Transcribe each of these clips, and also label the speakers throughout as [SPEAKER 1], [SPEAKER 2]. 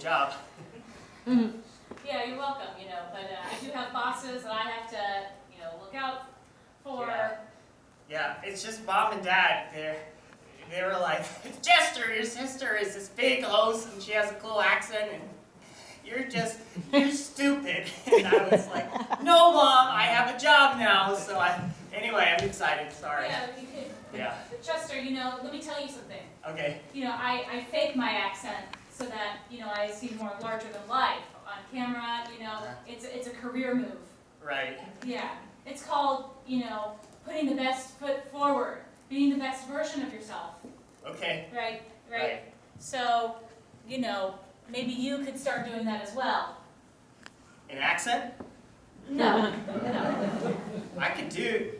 [SPEAKER 1] job.
[SPEAKER 2] Yeah, you're welcome, but I do have bosses that I have to, look out for.
[SPEAKER 1] Yeah, it's just mom and dad. They were like, Jester, your sister is this big host and she has a cool accent and you're stupid. And I was like, no mom, I have a job now. So anyway, I'm excited, sorry.
[SPEAKER 2] Yeah, you could.
[SPEAKER 1] Yeah.
[SPEAKER 2] Chester, let me tell you something.
[SPEAKER 1] Okay.
[SPEAKER 2] I fake my accent so that, I seem more larger than life on camera, it's a career move.
[SPEAKER 1] Right.
[SPEAKER 2] Yeah. It's called, putting the best foot forward, being the best version of yourself.
[SPEAKER 1] Okay.
[SPEAKER 2] Right. So, maybe you could start doing that as well.
[SPEAKER 1] An accent?
[SPEAKER 2] No.
[SPEAKER 1] I could do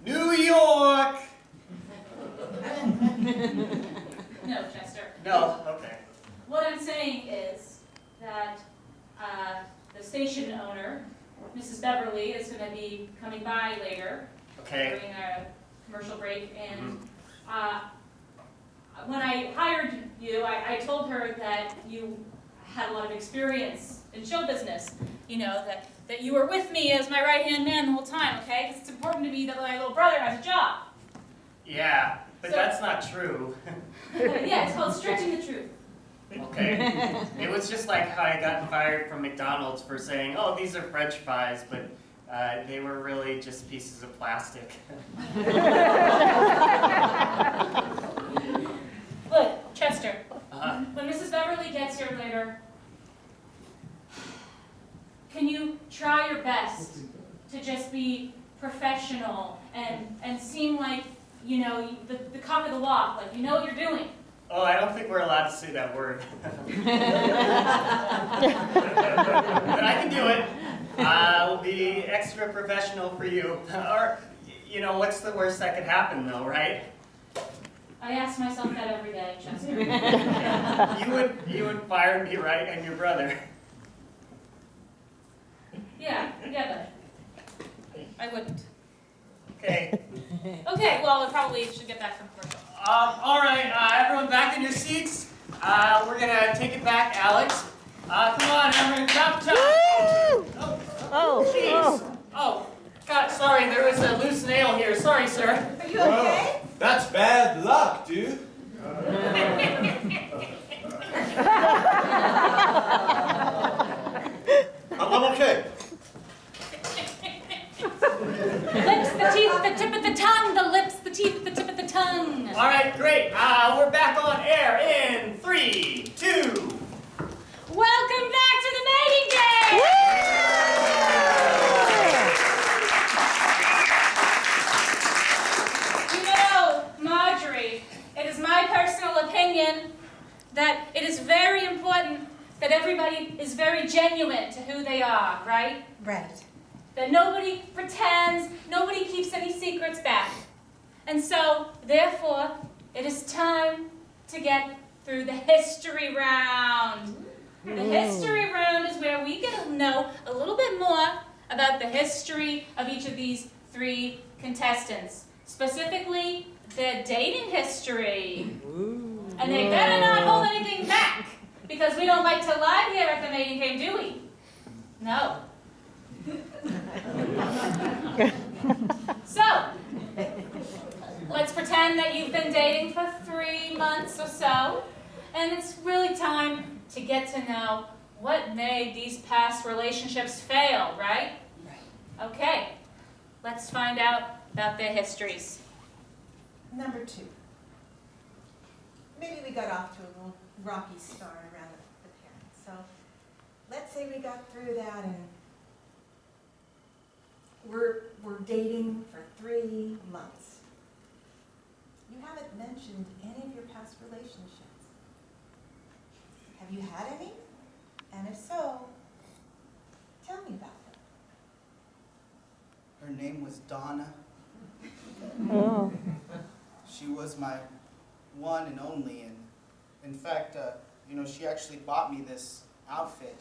[SPEAKER 1] New York!
[SPEAKER 2] No, Chester.
[SPEAKER 1] No, okay.
[SPEAKER 2] What I'm saying is that the station owner, Mrs. Beverly, is going to be coming by later
[SPEAKER 1] Okay.
[SPEAKER 2] during a commercial break. And when I hired you, I told her that you had a lot of experience in show business. That you were with me as my right-hand man the whole time, okay? Because it's important to me that my little brother has a job.
[SPEAKER 1] Yeah, but that's not true.
[SPEAKER 2] Yeah, it's called stretching the truth.
[SPEAKER 1] Okay. It was just like how I got fired from McDonald's for saying, oh, these are French fries, but they were really just pieces of plastic.
[SPEAKER 2] Look, Chester,
[SPEAKER 1] Uh-huh.
[SPEAKER 2] when Mrs. Beverly gets here later, can you try your best to just be professional and seem like, the cock of the walk, like you know what you're doing?
[SPEAKER 1] Oh, I don't think we're allowed to say that word. But I can do it. We'll be extra professional for you. Or, what's the worst that could happen though, right?
[SPEAKER 2] I ask myself that every day, Chester.
[SPEAKER 1] You would fire me, right, and your brother.
[SPEAKER 2] Yeah, but I wouldn't.
[SPEAKER 1] Okay.
[SPEAKER 2] Okay, well, I probably should get back from commercial.
[SPEAKER 1] All right, everyone back in your seats. We're gonna take it back, Alex. Come on, everyone, jump. Oh, jeez. Oh, God, sorry, there was a loose nail here. Sorry, sir.
[SPEAKER 3] Are you okay?
[SPEAKER 4] That's bad luck, dude. I'm okay.
[SPEAKER 2] Lips, the teeth, the tip of the tongue, the lips, the teeth, the tip of the tongue.
[SPEAKER 1] All right, great. We're back on air in 3, 2.
[SPEAKER 2] Welcome back to the mating day! Marjorie, it is my personal opinion that it is very important that everybody is very genuine to who they are, right?
[SPEAKER 3] Right.
[SPEAKER 2] That nobody pretends, nobody keeps any secrets back. And so, therefore, it is time to get through the history round. The history round is where we get to know a little bit more about the history of each of these 3 contestants. Specifically, their dating history. And they better not hold anything back, because we don't like to lie here at the mating game, do we? No. So, let's pretend that you've been dating for 3 months or so, and it's really time to get to know what made these past relationships fail, right?
[SPEAKER 3] Right.
[SPEAKER 2] Okay, let's find out about their histories.
[SPEAKER 3] Number 2. Maybe we got off to a little rocky start around the parents. So let's say we got through that and we're dating for 3 months. You haven't mentioned any of your past relationships. Have you had any? And if so, tell me about them.
[SPEAKER 5] Her name was Donna.
[SPEAKER 6] Oh.
[SPEAKER 5] She was my one and only, and in fact, she actually bought me this outfit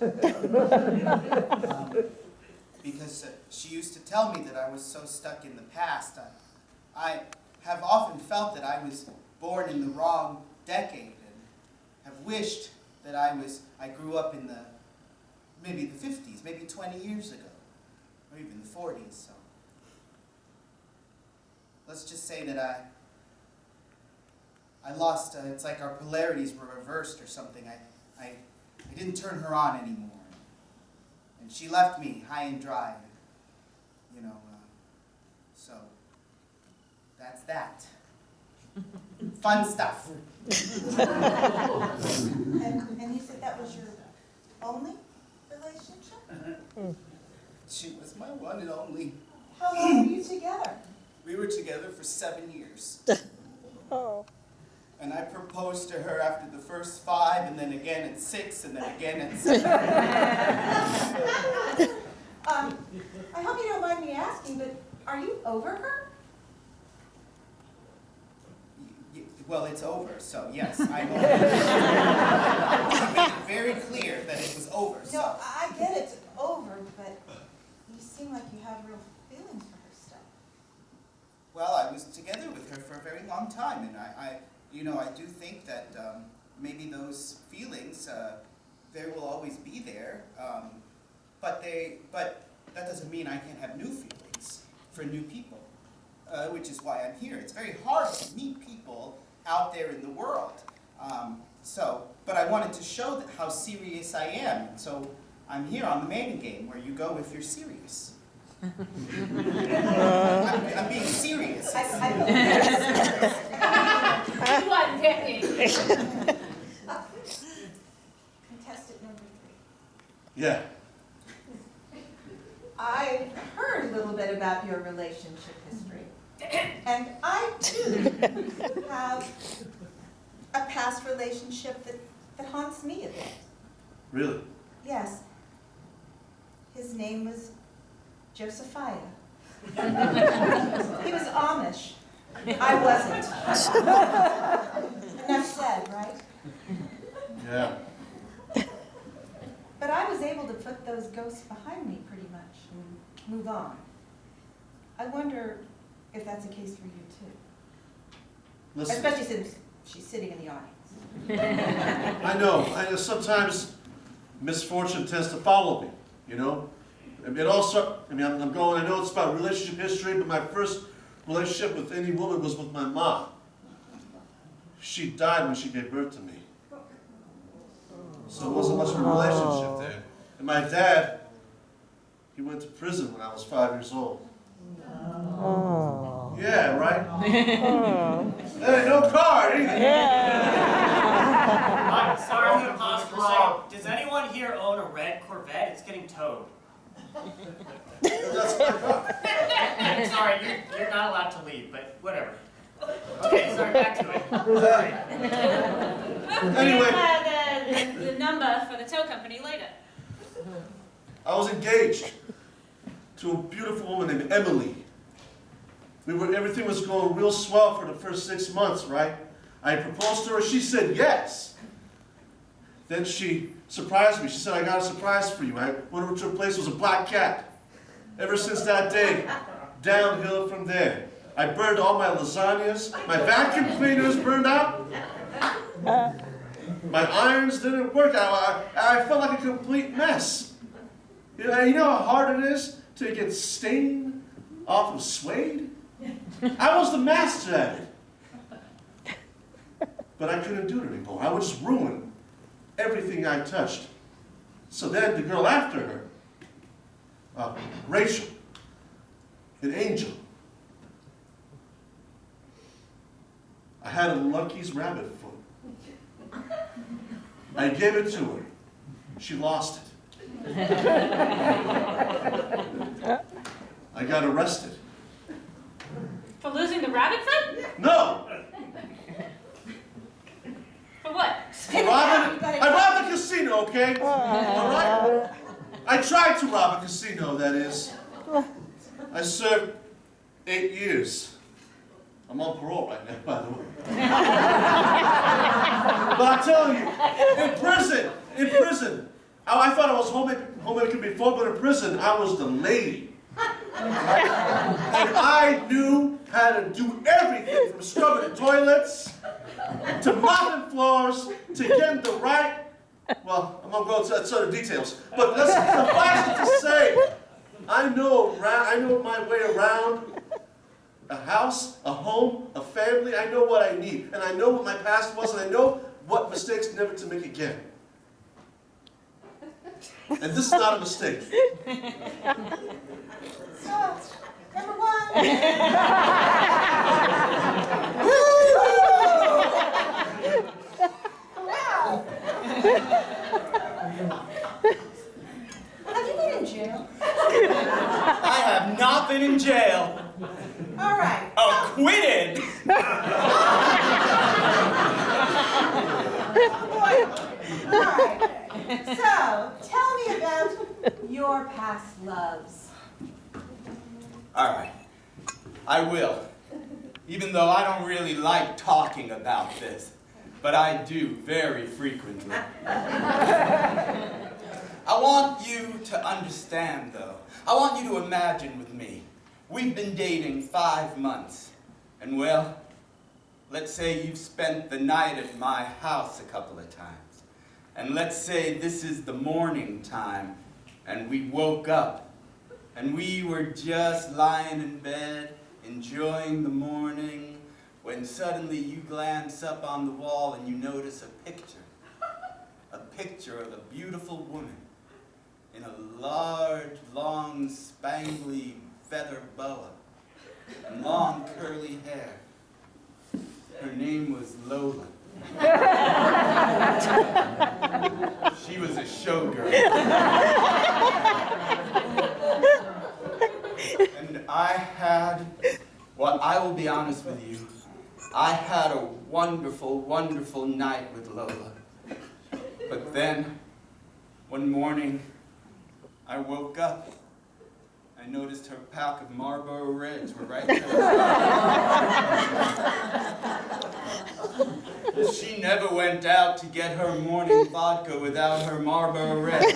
[SPEAKER 5] because she used to tell me that I was so stuck in the past. I have often felt that I was born in the wrong decade and have wished that I grew up in maybe the 50s, maybe 20 years ago, or even the 40s, so. Let's just say that I lost, it's like our polarities were reversed or something. I didn't turn her on anymore. And she left me high and dry, you know, so that's that. Fun stuff.
[SPEAKER 3] And you said that was your only relationship?
[SPEAKER 5] She was my one and only.
[SPEAKER 3] How long were you together?
[SPEAKER 5] We were together for 7 years.
[SPEAKER 6] Oh.
[SPEAKER 5] And I proposed to her after the first 5, and then again at 6, and then again at 7.
[SPEAKER 3] I hope you don't mind me asking, but are you over her?
[SPEAKER 5] Well, it's over, so yes, I'm over. She made it very clear that it was over. So.
[SPEAKER 3] No, I get it's over, but you seem like you have real feelings for her still.
[SPEAKER 5] Well, I was together with her for a very long time, and I do think that maybe those feelings, they will always be there, but that doesn't mean I can't have new feelings for new people, which is why I'm here. It's very hard to meet people out there in the world, but I wanted to show how serious I am, so I'm here on the main game where you go if you're serious. I'm being serious.
[SPEAKER 2] You are very.
[SPEAKER 3] Contestant number 3.
[SPEAKER 4] Yeah.
[SPEAKER 3] I heard a little bit about your relationship history. And I, too, have a past relationship that haunts me a bit.
[SPEAKER 4] Really?
[SPEAKER 3] Yes. His name was Josiah. He was Amish. I wasn't. Enough said, right?
[SPEAKER 4] Yeah.
[SPEAKER 3] But I was able to put those ghosts behind me pretty much and move on. I wonder if that's the case for you too.
[SPEAKER 4] Listen.
[SPEAKER 3] Especially since she's sitting in the audience.
[SPEAKER 4] I know sometimes misfortune tends to follow me, you know? I know it's about relationship history, but my first relationship with any woman was with my mom. She died when she gave birth to me. So it wasn't much of a relationship there. And my dad, he went to prison when I was 5 years old.
[SPEAKER 6] Oh.
[SPEAKER 4] Yeah, right?
[SPEAKER 6] Oh.
[SPEAKER 4] Hey, no card either.
[SPEAKER 6] Yeah.
[SPEAKER 1] Sorry, I'm gonna pause for a second. Does anyone here own a red Corvette? It's getting towed.
[SPEAKER 4] That's my car.
[SPEAKER 1] Sorry, you're not allowed to leave, but whatever. Okay, sorry, back to it. Sorry.
[SPEAKER 4] Anyway.
[SPEAKER 2] The number for the tow company later.
[SPEAKER 4] I was engaged to a beautiful woman named Emily. Everything was going real swell for the first 6 months, right? I proposed to her, she said yes. Then she surprised me. She said, I got a surprise for you. I went over to her place, it was a black cat. Ever since that day, downhill from there. I burned all my lasagnas, my vacuum cleaners burned out. My irons didn't work. I felt like a complete mess. You know how hard it is to get stain off of suede? I was the master at it. But I couldn't do it anymore. I would just ruin everything I touched. So then the girl after her, Rachel, an angel. I had a Lucky's rabbit foot. I gave it to her. She lost it. I got arrested.
[SPEAKER 2] For losing the rabbit foot?
[SPEAKER 4] No!
[SPEAKER 2] For what?
[SPEAKER 4] I robbed a casino, okay? All right? I tried to rob a casino, that is. I served 8 years. I'm on parole right now, by the way. But I tell you, in prison, I thought I was homemaker before, but in prison, I was the lady. And I knew how to do everything from scrubbing toilets, to mopping floors, to getting the right Well, I'm gonna go into certain details, but let's suffice it to say, I know my way around a house, a home, a family. I know what I need, and I know what my past was, and I know what mistakes never to make again. And this is not a mistake.
[SPEAKER 3] So, number one. Wow. Have you been in jail?
[SPEAKER 7] I have not been in jail.
[SPEAKER 3] All right.
[SPEAKER 7] Acquitted!
[SPEAKER 3] All right. So, tell me about your past loves.
[SPEAKER 7] All right, I will. Even though I don't really like talking about this, but I do very frequently. I want you to understand, though. I want you to imagine with me. We've been dating 5 months, and well, let's say you've spent the night at my house a couple of times. And let's say this is the morning time, and we woke up, and we were just lying in bed, enjoying the morning, when suddenly you glance up on the wall and you notice a picture of a beautiful woman in a large, long, spangly feather boa and long curly hair. Her name was Lola. She was a showgirl. And I had, well, I will be honest with you, I had a wonderful, wonderful night with Lola. But then, one morning, I woke up. I noticed her pack of Marlboro Reds were right there. She never went out to get her morning vodka without her Marlboro Reds.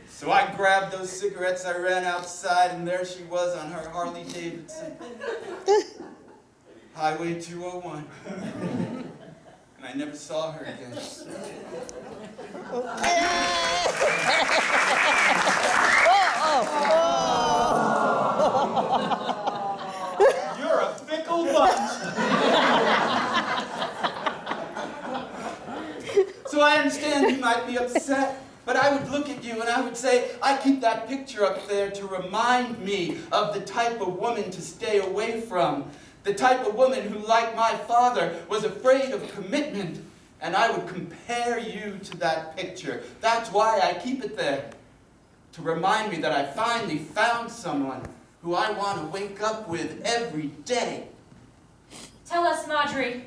[SPEAKER 7] So I grabbed those cigarettes, I ran outside, and there she was on her Harley Davidson. Highway 201. And I never saw her again. You're a fickle bunch. So I understand you might be upset, but I would look at you and I would say, I keep that picture up there to remind me of the type of woman to stay away from. The type of woman who, like my father, was afraid of commitment. And I would compare you to that picture. That's why I keep it there. To remind me that I finally found someone who I want to wake up with every day.
[SPEAKER 2] Tell us, Marjorie.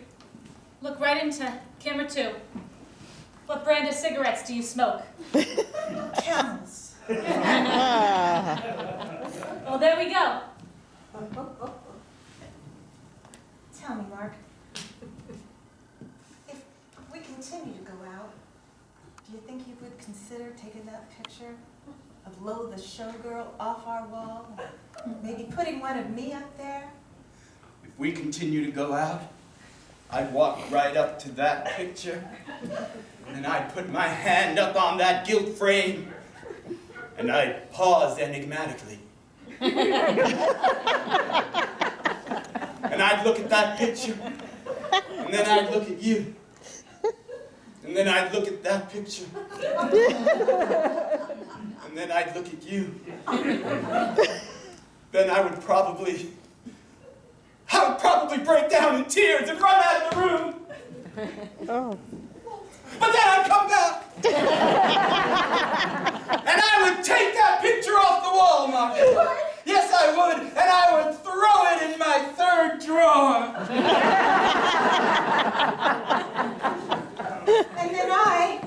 [SPEAKER 2] Look right into camera 2. What brand of cigarettes do you smoke?
[SPEAKER 3] Camels.
[SPEAKER 2] Well, there we go.
[SPEAKER 3] Tell me, Mark. If we continue to go out, do you think you would consider taking that picture of Lola the showgirl off our wall? Maybe putting one of me up there?
[SPEAKER 7] If we continue to go out, I'd walk right up to that picture, and I'd put my hand up on that gilt frame, and I'd pause enigmatically. And I'd look at that picture, and then I'd look at you, and then I'd look at that picture, and then I'd look at you. Then I would probably break down in tears and run out of the room.
[SPEAKER 6] Oh.
[SPEAKER 7] But then I'd come back. And I would take that picture off the wall, Mark. Yes, I would. And I would throw it in my third drawer.
[SPEAKER 3] And then I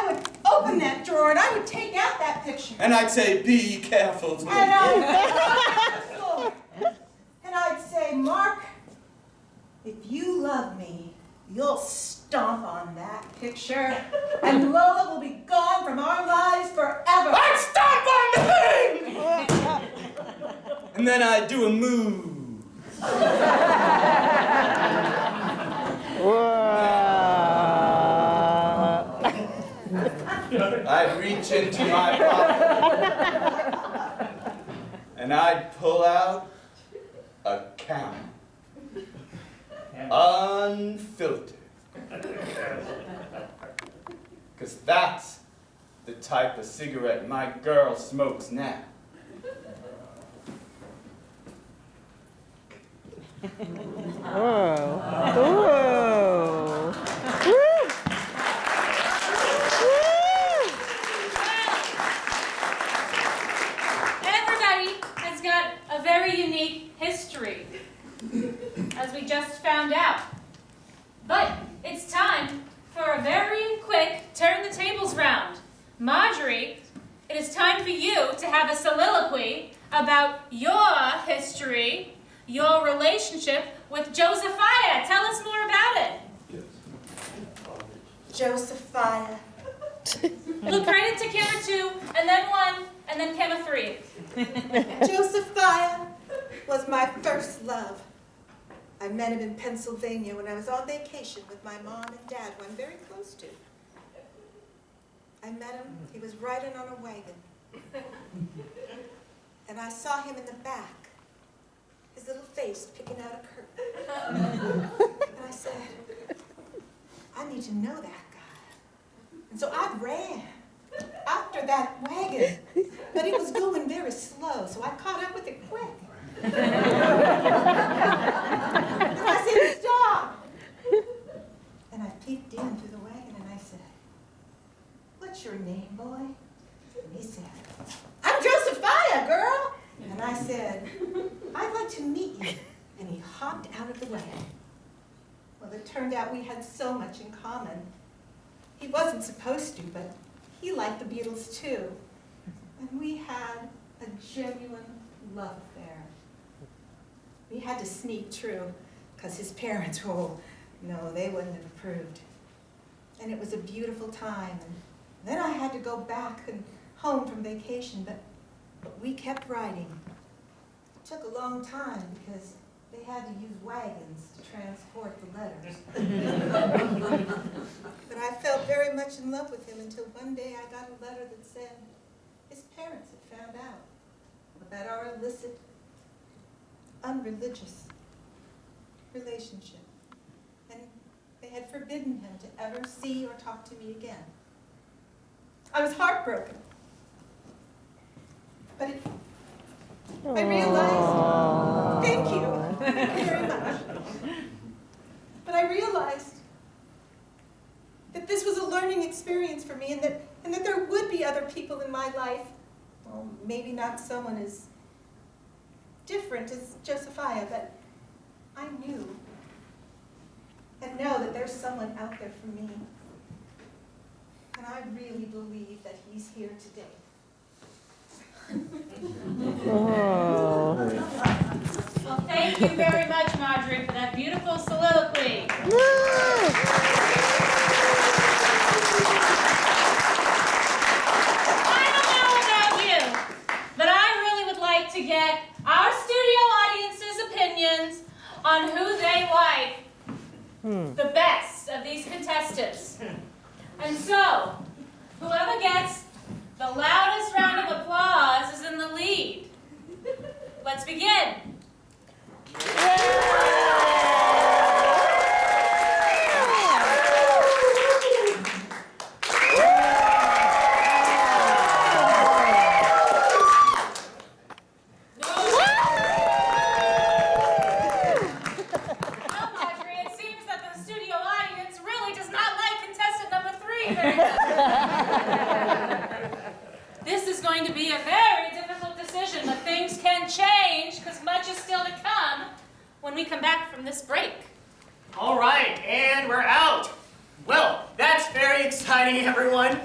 [SPEAKER 3] would open that drawer and I would take out that picture.
[SPEAKER 7] And I'd say, be careful.
[SPEAKER 3] And I'd say, Mark, if you love me, you'll stomp on that picture, and Lola will be gone from our lives forever.
[SPEAKER 7] I'd stomp on the thing! And then I'd do a move.
[SPEAKER 6] Wow.
[SPEAKER 7] I'd reach into my pocket and I'd pull out a camel. Unfiltered. Because that's the type of cigarette my girl smokes now.
[SPEAKER 6] Whoa. Whoa. Woo.
[SPEAKER 2] Everybody has got a very unique history, as we just found out. But it's time for a very quick turn the tables round. Marjorie, it is time for you to have a soliloquy about your history, your relationship with Josephiah. Tell us more about it.
[SPEAKER 3] Josephiah.
[SPEAKER 2] Look right into camera 2, and then 1, and then camera 3.
[SPEAKER 3] Josephiah was my first love. I met him in Pennsylvania when I was on vacation with my mom and dad, who I'm very close to. I met him, he was riding on a wagon. And I saw him in the back, his little face picking out a curtain. And I said, I need to know that guy. And so I ran after that wagon, but it was going very slow, so I caught up with it quick. And I said, stop! And I peeked in through the wagon and I said, what's your name, boy? And he said, I'm Josephiah, girl! And I said, I'd like to meet you. And he hopped out of the wagon. Well, it turned out we had so much in common. He wasn't supposed to, but he liked the Beatles too. And we had a genuine love affair. We had to sneak through, because his parents, oh, no, they wouldn't have approved. And it was a beautiful time. And then I had to go back and home from vacation, but we kept riding. It took a long time because they had to use wagons to transport the letters. But I felt very much in love with him until one day I got a letter that said his parents had found out about our illicit, unreligious relationship. And they had forbidden him to ever see or talk to me again. I was heartbroken. But I realized, thank you very much. But I realized that this was a learning experience for me, and that there would be other people in my life. Well, maybe not someone as different as Josephiah, but I knew and know that there's someone out there for me. And I really believe that he's here today.
[SPEAKER 6] Oh.
[SPEAKER 2] Well, thank you very much, Marjorie, for that beautiful soliloquy. I don't know about you, but I really would like to get our studio audience's opinions on who they like the best of these contestants. And so, whoever gets the loudest round of applause is in the lead. Let's begin. Well, Marjorie, it seems that the studio audience really does not like contestant number 3 very much. This is going to be a very difficult decision, but things can change because much is still to come when we come back from this break.
[SPEAKER 1] All right, and we're out. Well, that's very exciting, everyone.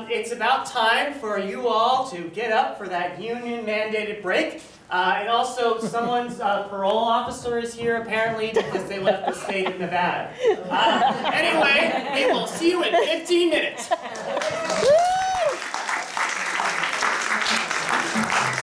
[SPEAKER 1] It's about time for you all to get up for that union-mandated break. And also, someone's parole officer is here, apparently, because they left the state of Nevada. Anyway, we will see you in 15 minutes.